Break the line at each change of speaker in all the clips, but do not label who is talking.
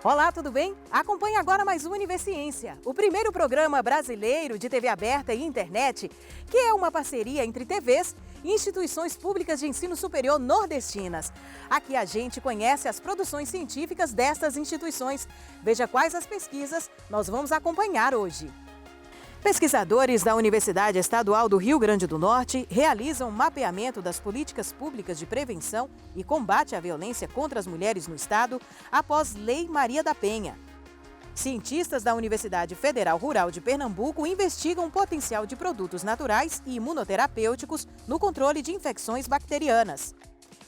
Olá, tudo bem? Acompanhe agora mais um Universiência, o primeiro programa brasileiro de TV aberta e internet, que é uma parceria entre TVs e instituições públicas de ensino superior nordestinas. Aqui a gente conhece as produções científicas destas instituições. Veja quais as pesquisas nós vamos acompanhar hoje. Pesquisadores da Universidade Estadual do Rio Grande do Norte realizam um mapeamento das políticas públicas de prevenção e combate à violência contra as mulheres no estado após Lei Maria da Penha. Cientistas da Universidade Federal Rural de Pernambuco investigam o potencial de produtos naturais e imunoterapêuticos no controle de infecções bacterianas.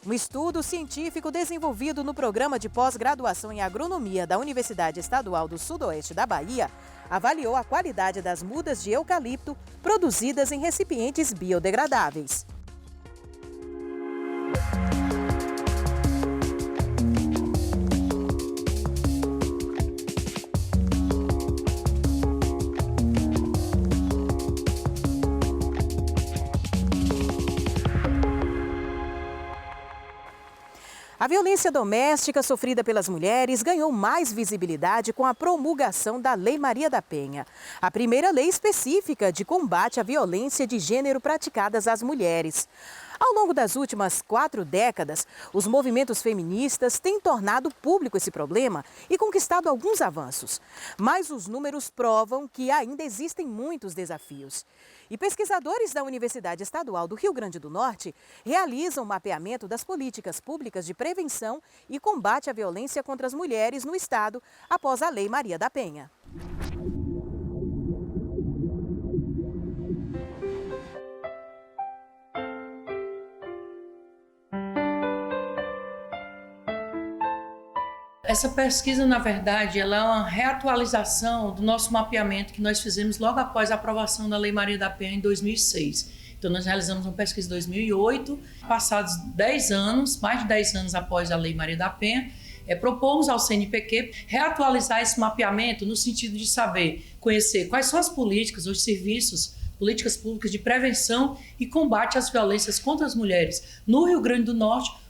Um estudo científico desenvolvido no programa de pós-graduação em agronomia da Universidade Estadual do Sudoeste da Bahia avaliou a qualidade das mudas de eucalipto produzidas em recipientes biodegradáveis. A violência doméstica sofrida pelas mulheres ganhou mais visibilidade com a promulgação da Lei Maria da Penha, a primeira lei específica de combate à violência de gênero praticadas às mulheres. Ao longo das últimas 4 décadas, os movimentos feministas têm tornado público esse problema e conquistado alguns avanços. Mas os números provam que ainda existem muitos desafios. E pesquisadores da Universidade Estadual do Rio Grande do Norte realizam mapeamento das políticas públicas de prevenção e combate à violência contra as mulheres no estado após a Lei Maria da Penha.
Essa pesquisa, na verdade, ela é uma reatualização do nosso mapeamento que nós fizemos logo após a aprovação da Lei Maria da Penha em 2006. Então, nós realizamos uma pesquisa em 2008, passados 10 anos, mais de 10 anos após a Lei Maria da Penha, propomos ao CNPq reatualizar esse mapeamento no sentido de saber, conhecer quais são as políticas, os serviços, políticas públicas de prevenção e combate às violências contra as mulheres no Rio Grande do Norte,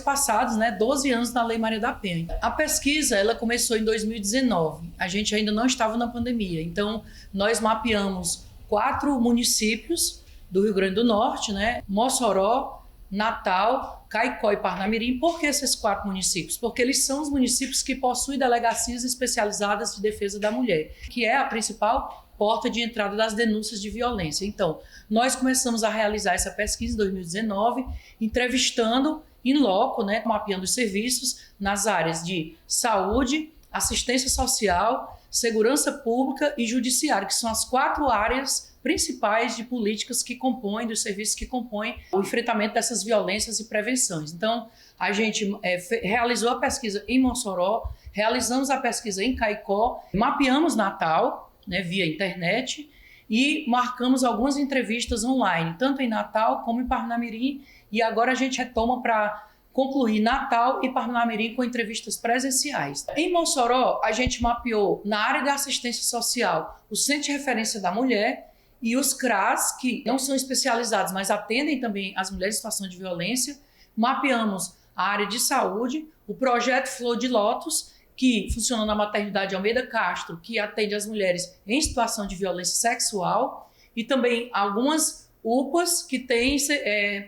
passados 12 anos da Lei Maria da Penha. A pesquisa ela começou em 2019, a gente ainda não estava na pandemia, então nós mapeamos 4 municípios do Rio Grande do Norte, Mossoró, Natal, Caicó e Parnamirim. Por que esses 4 municípios? Porque eles são os municípios que possuem delegacias especializadas de defesa da mulher, que é a principal porta de entrada das denúncias de violência. Então, nós começamos a realizar essa pesquisa em 2019, entrevistando em loco, mapeando os serviços nas áreas de saúde, assistência social, segurança pública e judiciário, que são as 4 áreas principais de políticas que compõem, dos serviços que compõem o enfrentamento dessas violências e prevenções. Então, a gente realizou a pesquisa em Mossoró, realizamos a pesquisa em Caicó, mapeamos Natal, via internet, e marcamos algumas entrevistas online, tanto em Natal como em Parnamirim, e agora a gente retoma para concluir Natal e Parnamirim com entrevistas presenciais. Em Mossoró, a gente mapeou na área da assistência social o Centro de Referência da Mulher e os CRAS, que não são especializados, mas atendem também as mulheres em situação de violência. Mapeamos a área de saúde, o projeto Flor de Lótus, que funciona na maternidade Almeida Castro, que atende as mulheres em situação de violência sexual, e também algumas UPAs que têm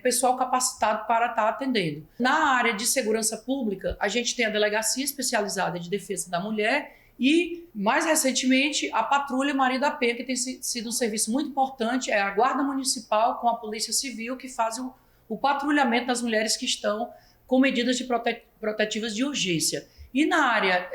pessoal capacitado para estar atendendo. Na área de segurança pública, a gente tem a Delegacia Especializada de Defesa da Mulher e, mais recentemente, a Patrulha Maria da Penha, que tem sido um serviço muito importante, é a Guarda Municipal com a Polícia Civil, que faz o patrulhamento das mulheres que estão com medidas protetivas de urgência. E na área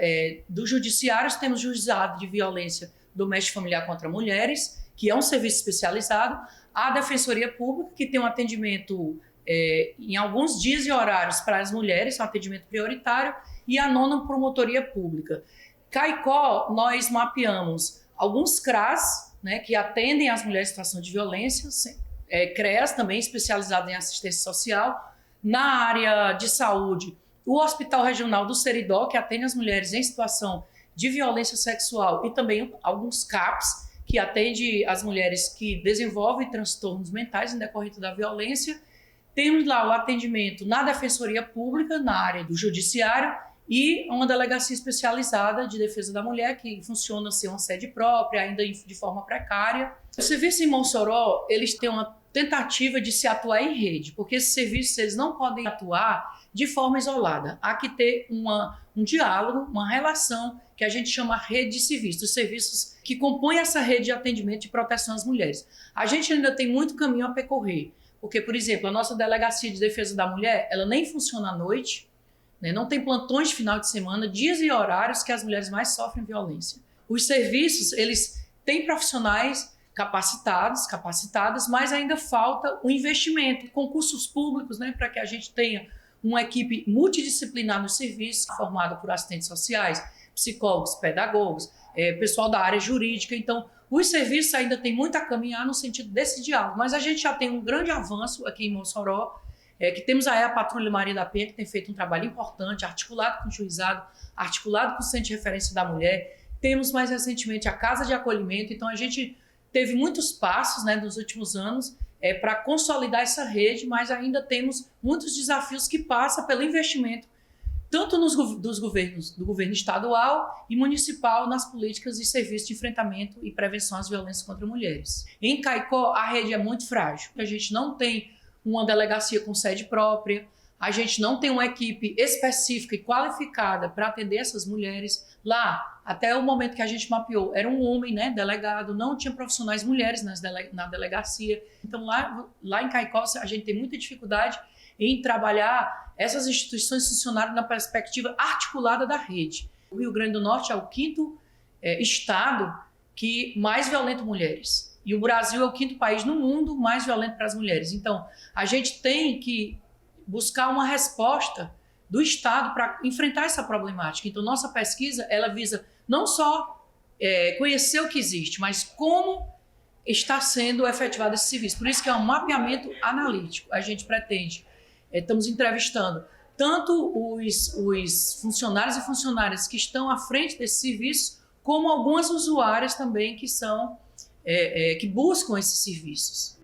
do judiciário, temos o Juizado de Violência Doméstica e Familiar contra Mulheres, que é um serviço especializado, a Defensoria Pública, que tem um atendimento em alguns dias e horários para as mulheres, um atendimento prioritário, e a 9ª Promotoria Pública. Caicó, nós mapeamos alguns CRAS, que atendem as mulheres em situação de violência, CREAS também especializado em assistência social. Na área de saúde, o Hospital Regional do Seridó, que atende as mulheres em situação de violência sexual, e também alguns CAPs, que atende as mulheres que desenvolvem transtornos mentais em decorrência da violência. Temos lá o atendimento na Defensoria Pública, na área do Judiciário, e uma delegacia especializada de defesa da mulher, que funciona ser uma sede própria, ainda de forma precária. O serviço em Mossoró, eles têm uma tentativa de se atuar em rede, porque esses serviços eles não podem atuar de forma isolada. Há que ter um diálogo, uma relação que a gente chama rede de serviços, os serviços que compõem essa rede de atendimento e proteção às mulheres. A gente ainda tem muito caminho a percorrer, porque, por exemplo, a nossa delegacia de defesa da mulher, ela nem funciona à noite, né? Não tem plantões de final de semana, dias e horários que as mulheres mais sofrem violência. Os serviços, eles têm profissionais capacitadas, mas ainda falta o investimento, concursos públicos, né, para que a gente tenha uma equipe multidisciplinar nos serviços, formada por assistentes sociais, psicólogos, pedagogos, pessoal da área jurídica. Então, os serviços ainda têm muito a caminhar no sentido desse diálogo, mas a gente já tem um grande avanço aqui em Mossoró, que temos aí a Patrulha Maria da Penha, que tem feito um trabalho importante, articulado com o juizado, articulado com o Centro de Referência da Mulher. Temos mais recentemente a Casa de Acolhimento, então a gente teve muitos passos, né, nos últimos anos para consolidar essa rede, mas ainda temos muitos desafios que passam pelo investimento, tanto do governo estadual e municipal nas políticas e serviços de enfrentamento e prevenção às violências contra mulheres. Em Caicó, a rede é muito frágil. A gente não tem uma delegacia com sede própria, a gente não tem uma equipe específica e qualificada para atender essas mulheres. Lá, até o momento que a gente mapeou, era um homem, né, delegado, não tinha profissionais mulheres na delegacia. Então, lá em Caicó, a gente tem muita dificuldade em trabalhar essas instituições funcionarem na perspectiva articulada da rede. O Rio Grande do Norte é o quinto estado que mais violenta mulheres. E o Brasil é o quinto país no mundo mais violento para as mulheres. Então, a gente tem que buscar uma resposta do Estado para enfrentar essa problemática. Então, nossa pesquisa, ela visa não só conhecer o que existe, mas como está sendo efetivado esse serviço. Por isso que é um mapeamento analítico. A gente pretende, estamos entrevistando tanto os funcionários e funcionárias que estão à frente desse serviço, como algumas usuárias também que são que buscam esses serviços.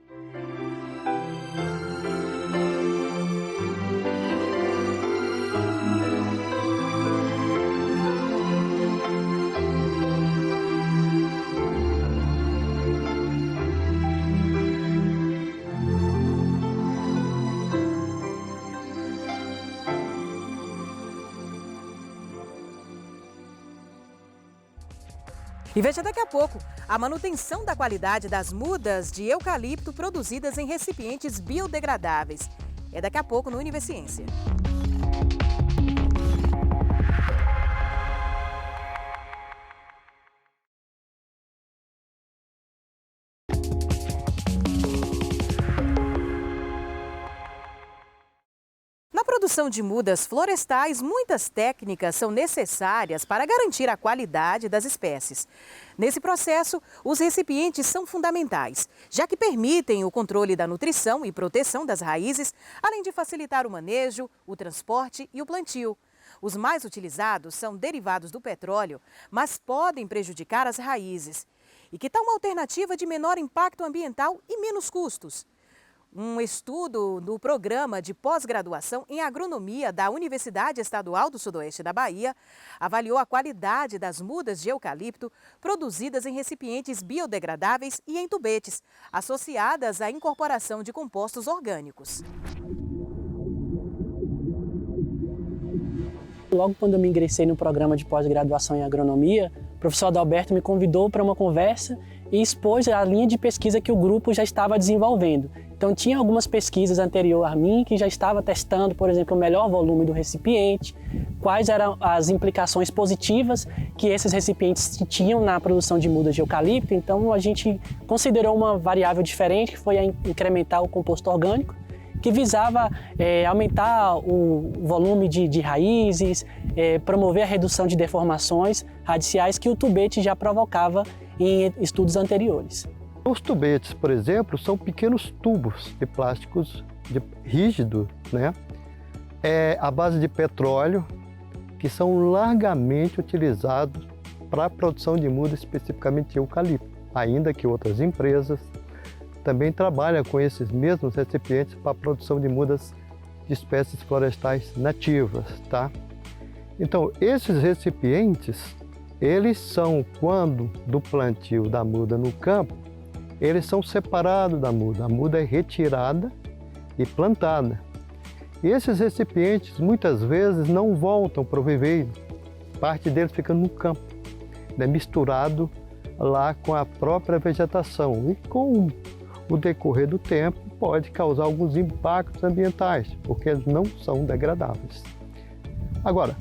E veja daqui a pouco a manutenção da qualidade das mudas de eucalipto produzidas em recipientes biodegradáveis. É daqui a pouco no Univerciência. Na produção de mudas florestais, muitas técnicas são necessárias para garantir a qualidade das espécies. Nesse processo, os recipientes são fundamentais, já que permitem o controle da nutrição e proteção das raízes, além de facilitar o manejo, o transporte e o plantio. Os mais utilizados são derivados do petróleo, mas podem prejudicar as raízes. E que tal uma alternativa de menor impacto ambiental e menos custos? Um estudo do programa de pós-graduação em agronomia da Universidade Estadual do Sudoeste da Bahia avaliou a qualidade das mudas de eucalipto produzidas em recipientes biodegradáveis e em tubetes, associadas à incorporação de compostos orgânicos.
Logo quando eu me ingressei no programa de pós-graduação em agronomia, o professor Adalberto me convidou para uma conversa e expôs a linha de pesquisa que o grupo já estava desenvolvendo. Então tinha algumas pesquisas anteriores a mim que já estava testando, por exemplo, o melhor volume do recipiente, quais eram as implicações positivas que esses recipientes tinham na produção de mudas de eucalipto. Então a gente considerou uma variável diferente, que foi a incrementar o composto orgânico, que visava aumentar o volume de raízes, promover a redução de deformações radiciais que o tubete já provocava em estudos anteriores.
Os tubetes, por exemplo, são pequenos tubos de plásticos rígido, né? À base de petróleo, que são largamente utilizados para a produção de muda, especificamente de eucalipto, ainda que outras empresas também trabalham com esses mesmos recipientes para a produção de mudas de espécies florestais nativas, tá? Então, esses recipientes, eles são, quando do plantio da muda no campo, eles são separados da muda. A muda é retirada e plantada. E esses recipientes, muitas vezes, não voltam para o viveiro. Parte deles fica no campo, né, misturado lá com a própria vegetação. E com o decorrer do tempo, pode causar alguns impactos ambientais, porque eles não são degradáveis. Agora,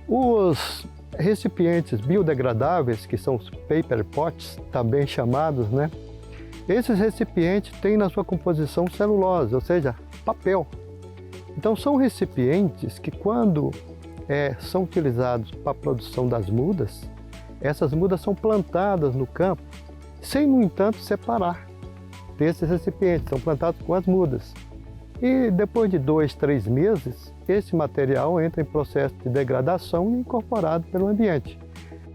os recipientes biodegradáveis, que são os paper pots, também chamados, né? Esses recipientes têm na sua composição celulose, ou seja, papel. Então são recipientes que, quando são utilizados para a produção das mudas, essas mudas são plantadas no campo, sem, no entanto, separar desses recipientes, são plantados com as mudas. E depois de 2, 3 meses, esse material entra em processo de degradação e incorporado pelo ambiente.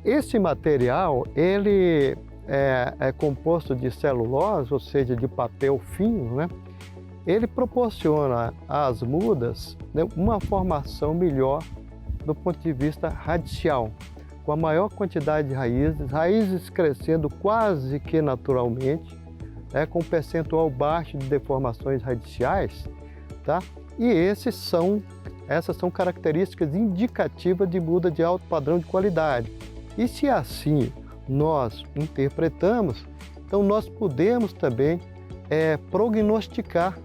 Esse material, ele é composto de celulose, ou seja, de papel fino, né? Ele proporciona às mudas, né, uma formação melhor do ponto de vista radicial, com a maior quantidade de raízes crescendo quase que naturalmente, né, com um percentual baixo de deformações radiciais, tá? E essas são características indicativas de muda de alto padrão de qualidade. E se assim nós interpretamos, então nós podemos também prognosticar,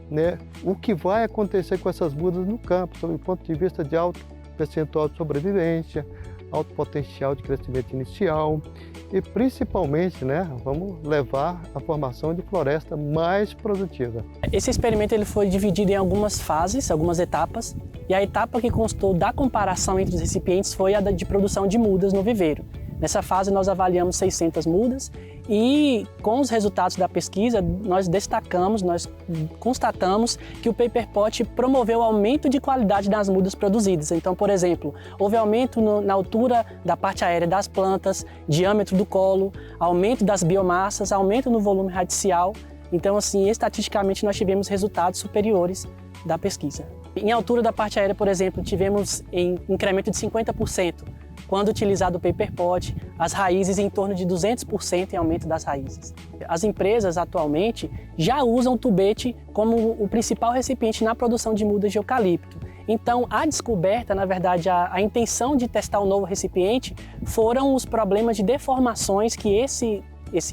né, o que vai acontecer com essas mudas no campo, sob o ponto de vista de alto percentual de sobrevivência, alto potencial de crescimento inicial e principalmente, né, vamos levar a formação de floresta mais produtiva.
Esse experimento ele foi dividido em algumas fases, algumas etapas, e a etapa que constou da comparação entre os recipientes foi a de produção de mudas no viveiro. Nessa fase nós avaliamos 600 mudas e com os resultados da pesquisa nós constatamos que o paper pot promoveu aumento de qualidade das mudas produzidas. Então, por exemplo, houve aumento na altura da parte aérea das plantas, diâmetro do colo, aumento das biomassas, aumento no volume radicial. Então, assim, estatisticamente nós tivemos resultados superiores da pesquisa. Em altura da parte aérea, por exemplo, tivemos incremento de 50%. Quando utilizado o paper pot, as raízes em torno de 200% em aumento das raízes. As empresas atualmente já usam o tubete como o principal recipiente na produção de mudas de eucalipto. Então, a descoberta, na verdade, a intenção de testar o novo recipiente foram os problemas de deformações que esse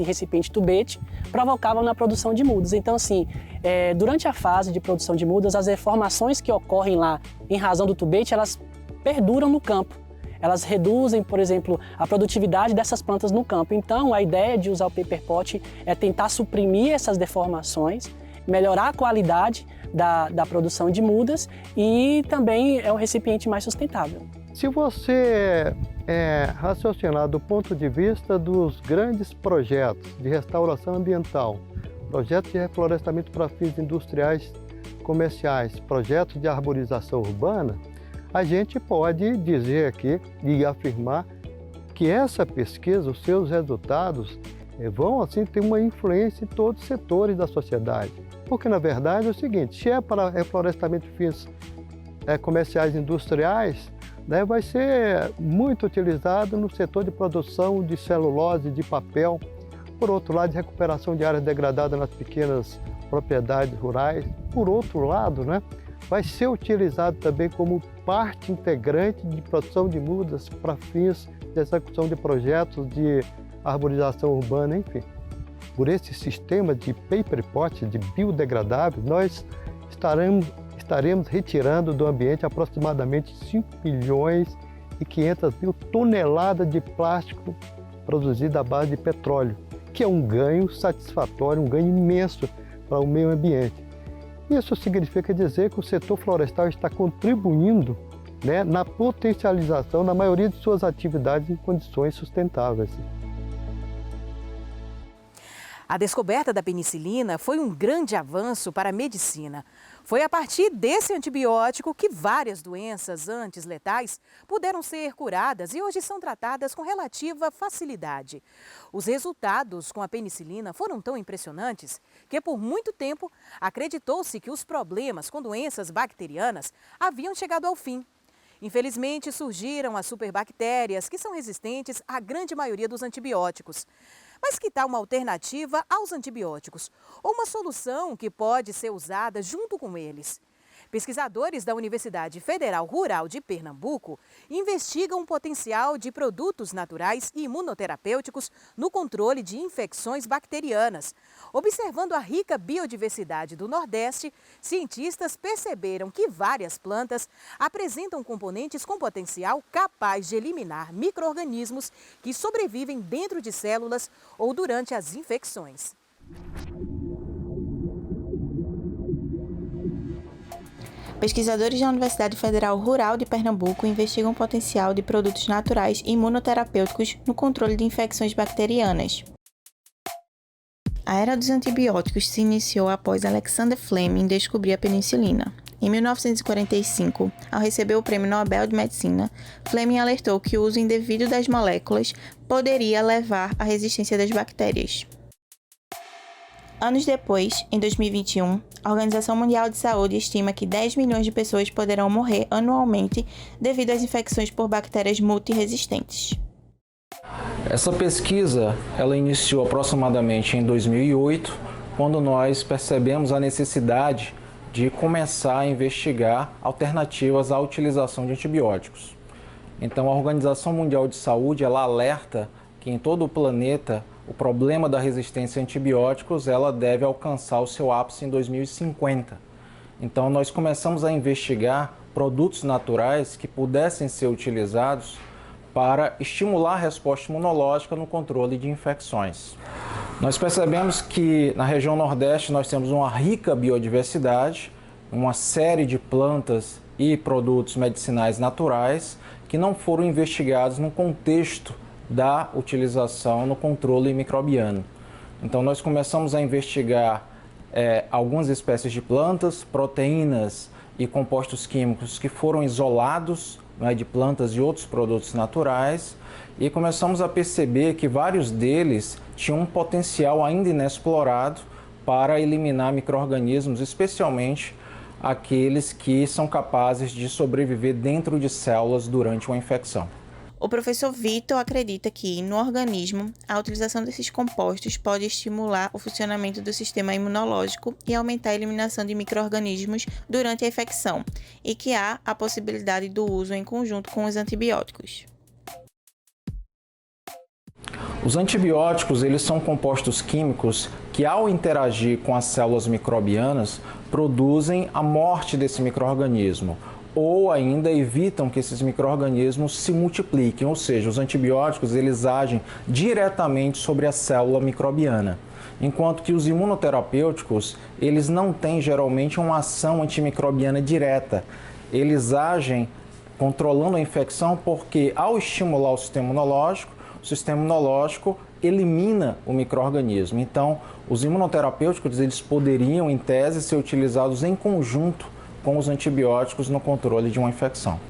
recipiente tubete provocava na produção de mudas. Então, assim, durante a fase de produção de mudas, as deformações que ocorrem lá em razão do tubete, elas perduram no campo. Elas reduzem, por exemplo, a produtividade dessas plantas no campo. Então, a ideia de usar o paper pot é tentar suprimir essas deformações, melhorar a qualidade da produção de mudas e também é um recipiente mais sustentável.
Se você raciocinar do ponto de vista dos grandes projetos de restauração ambiental, projetos de reflorestamento para fins industriais comerciais, projetos de arborização urbana, a gente pode dizer aqui e afirmar que essa pesquisa, os seus resultados, vão assim ter uma influência em todos os setores da sociedade. Porque, na verdade, é o seguinte, se é para reflorestamento de fins comerciais e industriais, né, vai ser muito utilizado no setor de produção de celulose, de papel, por outro lado, de recuperação de áreas degradadas nas pequenas propriedades rurais. Por outro lado, né, vai ser utilizado também como parte integrante de produção de mudas para fins de execução de projetos de arborização urbana, enfim. Por esse sistema de paper pot, de biodegradável, nós estaremos retirando do ambiente aproximadamente 5.500.000 toneladas de plástico produzido à base de petróleo, que é um ganho satisfatório, um ganho imenso para o meio ambiente. Isso significa dizer que o setor florestal está contribuindo, né, na potencialização da maioria de suas atividades em condições sustentáveis.
A descoberta da penicilina foi um grande avanço para a medicina. Foi a partir desse antibiótico que várias doenças antes letais puderam ser curadas e hoje são tratadas com relativa facilidade. Os resultados com a penicilina foram tão impressionantes que por muito tempo acreditou-se que os problemas com doenças bacterianas haviam chegado ao fim. Infelizmente, surgiram as superbactérias, que são resistentes à grande maioria dos antibióticos. Mas que tal uma alternativa aos antibióticos? Ou uma solução que pode ser usada junto com eles? Pesquisadores da Universidade Federal Rural de Pernambuco investigam o potencial de produtos naturais e imunoterapêuticos no controle de infecções bacterianas. Observando a rica biodiversidade do Nordeste, cientistas perceberam que várias plantas apresentam componentes com potencial capaz de eliminar micro-organismos que sobrevivem dentro de células ou durante as infecções.
Pesquisadores da Universidade Federal Rural de Pernambuco investigam o potencial de produtos naturais e imunoterapêuticos no controle de infecções bacterianas. A era dos antibióticos se iniciou após Alexander Fleming descobrir a penicilina. Em 1945, ao receber o Prêmio Nobel de Medicina, Fleming alertou que o uso indevido das moléculas poderia levar à resistência das bactérias. Anos depois, em 2021, a Organização Mundial de Saúde estima que 10 milhões de pessoas poderão morrer anualmente devido às infecções por bactérias multiresistentes.
Essa pesquisa ela iniciou aproximadamente em 2008, quando nós percebemos a necessidade de começar a investigar alternativas à utilização de antibióticos. Então, a Organização Mundial de Saúde ela alerta que em todo o planeta o problema da resistência a antibióticos ela deve alcançar o seu ápice em 2050. Então, nós começamos a investigar produtos naturais que pudessem ser utilizados para estimular a resposta imunológica no controle de infecções. Nós percebemos que na região Nordeste nós temos uma rica biodiversidade, uma série de plantas e produtos medicinais naturais que não foram investigados no contexto da utilização no controle microbiano. Então nós começamos a investigar algumas espécies de plantas, proteínas e compostos químicos que foram isolados de plantas e outros produtos naturais e começamos a perceber que vários deles tinham um potencial ainda inexplorado para eliminar micro-organismos, especialmente aqueles que são capazes de sobreviver dentro de células durante uma infecção.
O professor Vitor acredita que, no organismo, a utilização desses compostos pode estimular o funcionamento do sistema imunológico e aumentar a eliminação de micro-organismos durante a infecção, e que há a possibilidade do uso em conjunto com os antibióticos.
Os antibióticos eles são compostos químicos que, ao interagir com as células microbianas, produzem a morte desse micro-organismo, ou ainda evitam que esses micro-organismos se multipliquem, ou seja, os antibióticos eles agem diretamente sobre a célula microbiana, enquanto que os imunoterapêuticos eles não têm geralmente uma ação antimicrobiana direta, eles agem controlando a infecção porque ao estimular o sistema imunológico elimina o micro-organismo. Então, os imunoterapêuticos eles poderiam, em tese, ser utilizados em conjunto com os antibióticos no controle de uma infecção.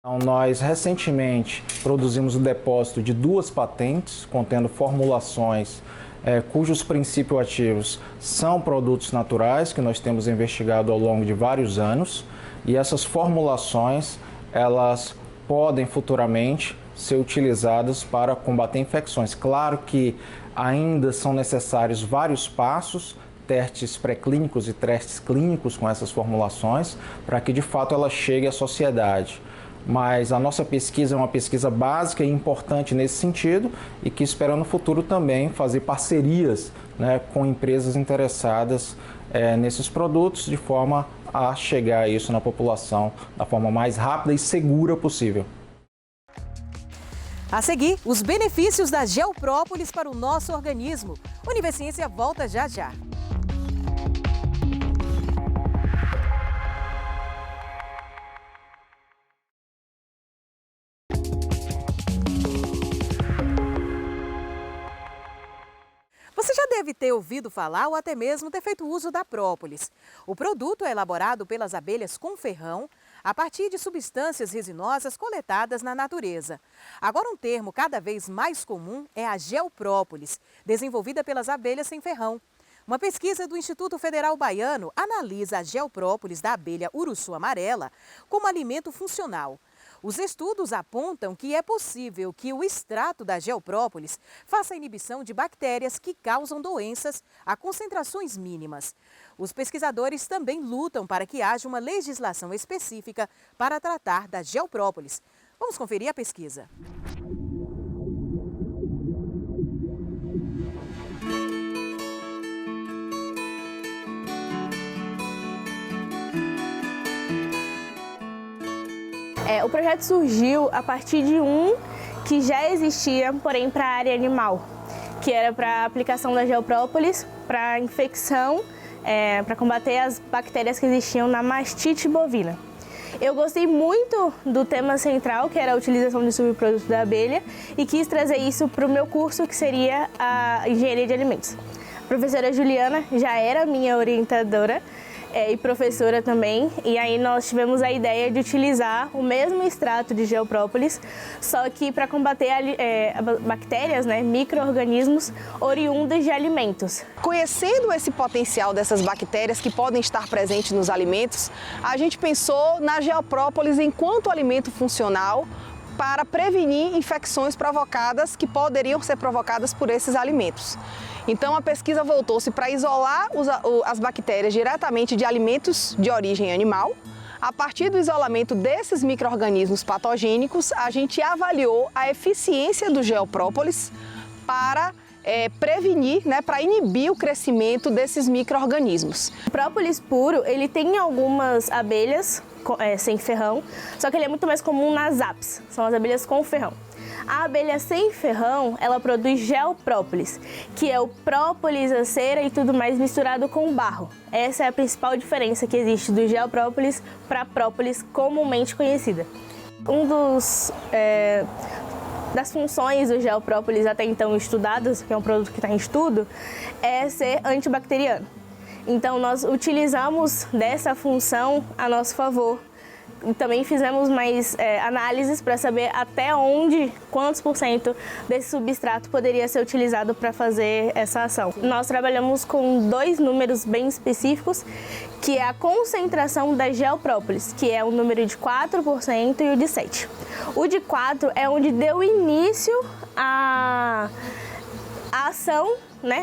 Então, nós recentemente produzimos o depósito de 2 patentes contendo formulações cujos princípios ativos são produtos naturais que nós temos investigado ao longo de vários anos e essas formulações elas podem futuramente ser utilizadas para combater infecções. Claro que ainda são necessários vários passos, testes pré-clínicos e testes clínicos com essas formulações, para que de fato ela chegue à sociedade. Mas a nossa pesquisa é uma pesquisa básica e importante nesse sentido e que espera no futuro também fazer parcerias com empresas interessadas nesses produtos de forma a chegar a isso na população da forma mais rápida e segura possível.
A seguir, os benefícios da Geoprópolis para o nosso organismo. Universiência volta já já. Você já deve ter ouvido falar ou até mesmo ter feito uso da própolis. O produto é elaborado pelas abelhas com ferrão, a partir de substâncias resinosas coletadas na natureza. Agora, um termo cada vez mais comum é a geoprópolis, desenvolvida pelas abelhas sem ferrão. Uma pesquisa do Instituto Federal Baiano analisa a geoprópolis da abelha uruçu amarela como alimento funcional. Os estudos apontam que é possível que o extrato da geoprópolis faça a inibição de bactérias que causam doenças a concentrações mínimas. Os pesquisadores também lutam para que haja uma legislação específica para tratar da geoprópolis. Vamos conferir a pesquisa.
O projeto surgiu a partir de um que já existia, porém para a área animal, que era para a aplicação da geoprópolis para infecção, para combater as bactérias que existiam na mastite bovina. Eu gostei muito do tema central, que era a utilização de subprodutos da abelha, e quis trazer isso para o meu curso, que seria a engenharia de alimentos. A professora Juliana já era minha orientadora, e professora também, e aí nós tivemos a ideia de utilizar o mesmo extrato de geoprópolis, só que para combater bactérias, micro-organismos oriundos de alimentos.
Conhecendo esse potencial dessas bactérias que podem estar presentes nos alimentos, a gente pensou na geoprópolis enquanto alimento funcional para prevenir infecções provocadas que poderiam ser provocadas por esses alimentos. Então a pesquisa voltou-se para isolar as bactérias diretamente de alimentos de origem animal. A partir do isolamento desses micro-organismos patogênicos, a gente avaliou a eficiência do geoprópolis para prevenir, para inibir o crescimento desses micro-organismos.
O própolis puro, ele tem algumas abelhas sem ferrão, só que ele é muito mais comum nas apis, são as abelhas com ferrão. A abelha sem ferrão, ela produz geoprópolis, que é o própolis, a cera e tudo mais misturado com barro. Essa é a principal diferença que existe do geoprópolis para a própolis comumente conhecida. Das funções do geoprópolis até então estudadas, que é um produto que está em estudo, é ser antibacteriano. Então nós utilizamos dessa função a nosso favor. Também fizemos mais análises para saber até onde, quantos % desse substrato poderia ser utilizado para fazer essa ação. Nós trabalhamos com 2 números bem específicos, que é a concentração da geoprópolis, que é o número de 4% e o de 7%. O de 4 é onde deu início a ação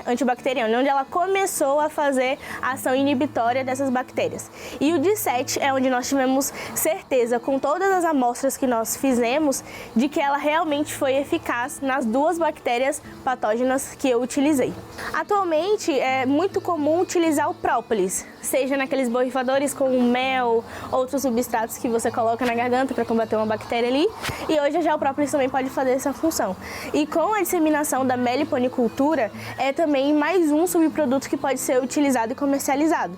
antibacteriana, onde ela começou a fazer a ação inibitória dessas bactérias. E o de 7 é onde nós tivemos certeza, com todas as amostras que nós fizemos, de que ela realmente foi eficaz nas 2 bactérias patógenas que eu utilizei. Atualmente é muito comum utilizar o própolis, seja naqueles borrifadores com mel, outros substratos que você coloca na garganta para combater uma bactéria ali, e hoje já o própolis também pode fazer essa função. E com a disseminação da meliponicultura, é também mais um subproduto que pode ser utilizado e comercializado.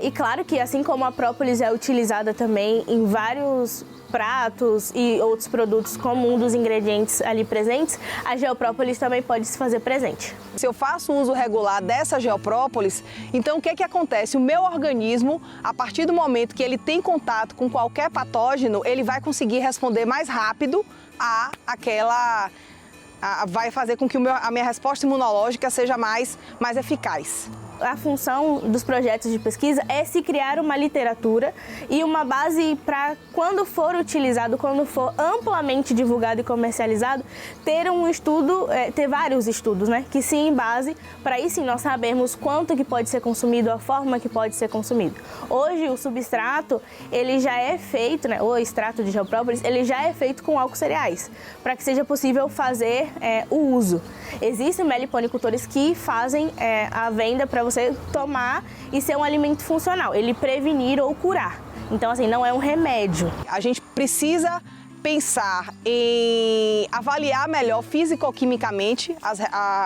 E claro que assim como a própolis é utilizada também em vários pratos e outros produtos como um dos ingredientes ali presentes, a geoprópolis também pode se fazer presente.
Se eu faço uso regular dessa geoprópolis, então o que acontece? O meu organismo, a partir do momento que ele tem contato com qualquer patógeno, ele vai conseguir responder mais rápido vai fazer com que a minha resposta imunológica seja mais eficaz.
A função dos projetos de pesquisa é se criar uma literatura e uma base para, quando for utilizado, quando for amplamente divulgado e comercializado, ter um estudo, ter vários estudos, que se embase para aí sim nós sabermos quanto que pode ser consumido, a forma que pode ser consumido. Hoje o substrato, ele já é feito, o extrato de geoprópolis, ele já é feito com álcool cereais, para que seja possível fazer o uso. Existem meliponicultores que fazem a venda para você tomar e ser um alimento funcional, ele prevenir ou curar. Então, assim, não é um remédio.
A gente precisa pensar em avaliar melhor fisicoquimicamente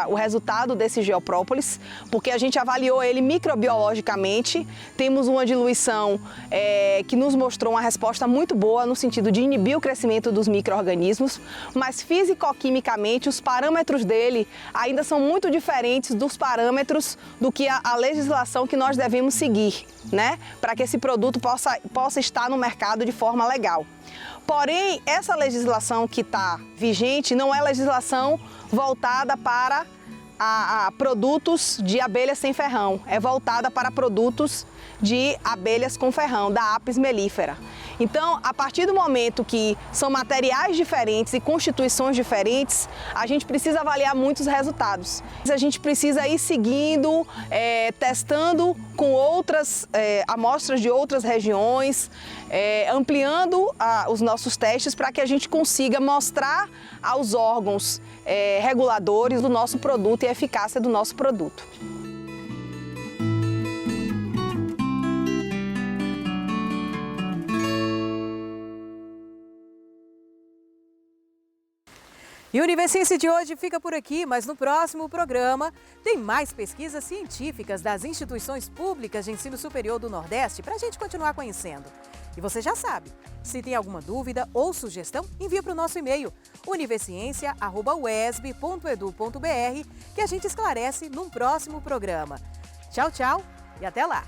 o resultado desse geoprópolis, porque a gente avaliou ele microbiologicamente, temos uma diluição que nos mostrou uma resposta muito boa no sentido de inibir o crescimento dos micro-organismos, mas fisicoquimicamente os parâmetros dele ainda são muito diferentes dos parâmetros do que a legislação que nós devemos seguir, para que esse produto possa estar no mercado de forma legal. Porém, essa legislação que está vigente não é legislação voltada para a produtos de abelhas sem ferrão, é voltada para produtos de abelhas com ferrão, da Apis mellifera. Então, a partir do momento que são materiais diferentes e constituições diferentes, a gente precisa avaliar muitos resultados. A gente precisa ir seguindo, testando com outras amostras de outras regiões, ampliando os nossos testes para que a gente consiga mostrar aos órgãos reguladores do nosso produto e a eficácia do nosso produto.
E o Univerciência de hoje fica por aqui, mas no próximo programa tem mais pesquisas científicas das instituições públicas de ensino superior do Nordeste para a gente continuar conhecendo. E você já sabe, se tem alguma dúvida ou sugestão, envia para o nosso e-mail universiencia@uesb.edu.br que a gente esclarece num próximo programa. Tchau, tchau e até lá!